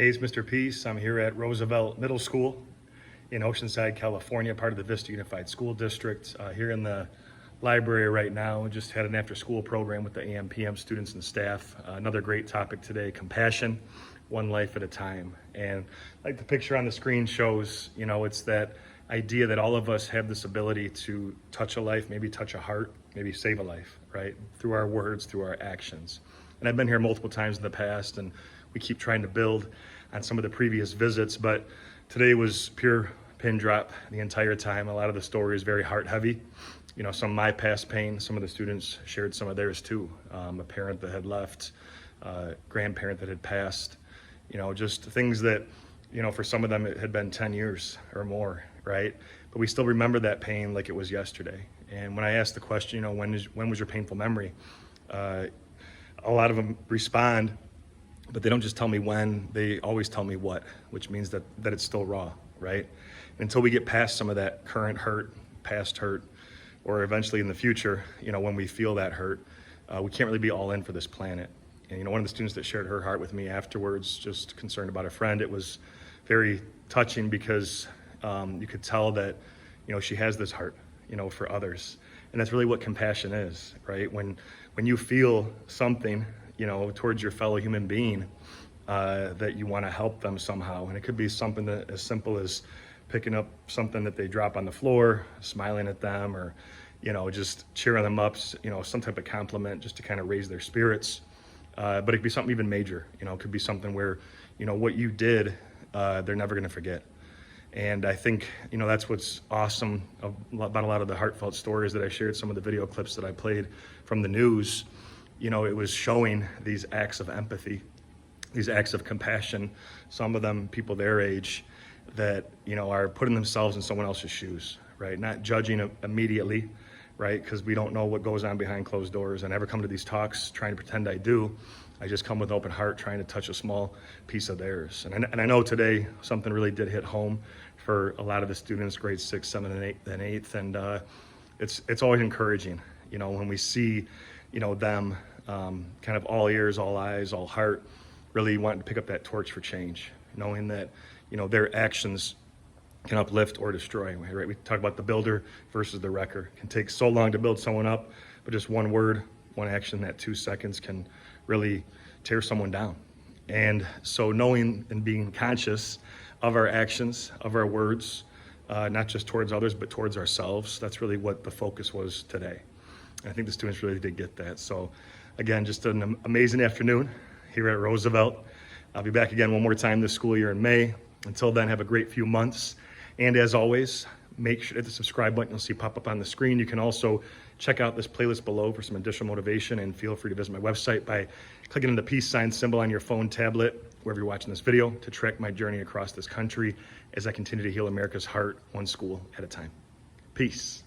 Hey, it's Mr. Peace. I'm here at Roosevelt Middle School in Oceanside, California, part of the Vista Unified School District. Here in the library right now, just had an after-school program with the AM/PM students and staff. Another great topic today, compassion, one life at a time. And like the picture on the screen shows, it's that idea that all of us have this ability to touch a life, maybe touch a heart, maybe save a life, right? Through our words, through our actions. And I've been here multiple times in the past, and we keep trying to build on some of the previous visits, but today was pure pin drop the entire time. A lot of the story is very heart heavy. Some of my past pain, some of the students shared some of theirs too. A parent that had left, grandparent that had passed, just things that, for some of them it had been 10 years or more, right? But we still remember that pain like it was yesterday. And when I asked the question, when was your painful memory? A lot of them respond, but they don't just tell me when, they always tell me what, which means that it's still raw, right? Until we get past some of that current hurt, past hurt, or eventually in the future, when we feel that hurt, we can't really be all in for this planet. And one of the students that shared her heart with me afterwards, just concerned about a friend, it was very touching because you could tell that, she has this heart, for others. And that's really what compassion is, right? When you feel something, towards your fellow human being, that you want to help them somehow. And it could be something that as simple as picking up something that they drop on the floor, smiling at them, or, just cheering them up, some type of compliment just to kind of raise their spirits. But it could be something even major, it could be something where, what you did, they're never going to forget. And I think, that's what's awesome about a lot of the heartfelt stories that I shared, some of the video clips that I played from the news. It was showing these acts of empathy, these acts of compassion, some of them people their age that, are putting themselves in someone else's shoes, right? Not judging immediately, right? Because we don't know what goes on behind closed doors. I never come to these talks trying to pretend I do. I just come with an open heart, trying to touch a small piece of theirs. And I know today something really did hit home for a lot of the students, grades 6, 7, and 8th. And it's always encouraging, when we see, them kind of all ears, all eyes, all heart, really wanting to pick up that torch for change, knowing that, their actions can uplift or destroy, right? We talk about the builder versus the wrecker. It can take so long to build someone up, but just one word, one action, that 2 seconds can really tear someone down. And so knowing and being conscious of our actions, of our words, not just towards others, but towards ourselves, that's really what the focus was today. And I think the students really did get that. So again, just an amazing afternoon here at Roosevelt. I'll be back again one more time this school year in May. Until then, have a great few months. And as always, make sure to hit the subscribe button you'll see pop up on the screen. You can also check out this playlist below for some additional motivation, and feel free to visit my website by clicking on the peace sign symbol on your phone, tablet, wherever you're watching this video, to track my journey across this country as I continue to heal America's heart, one school at a time. Peace.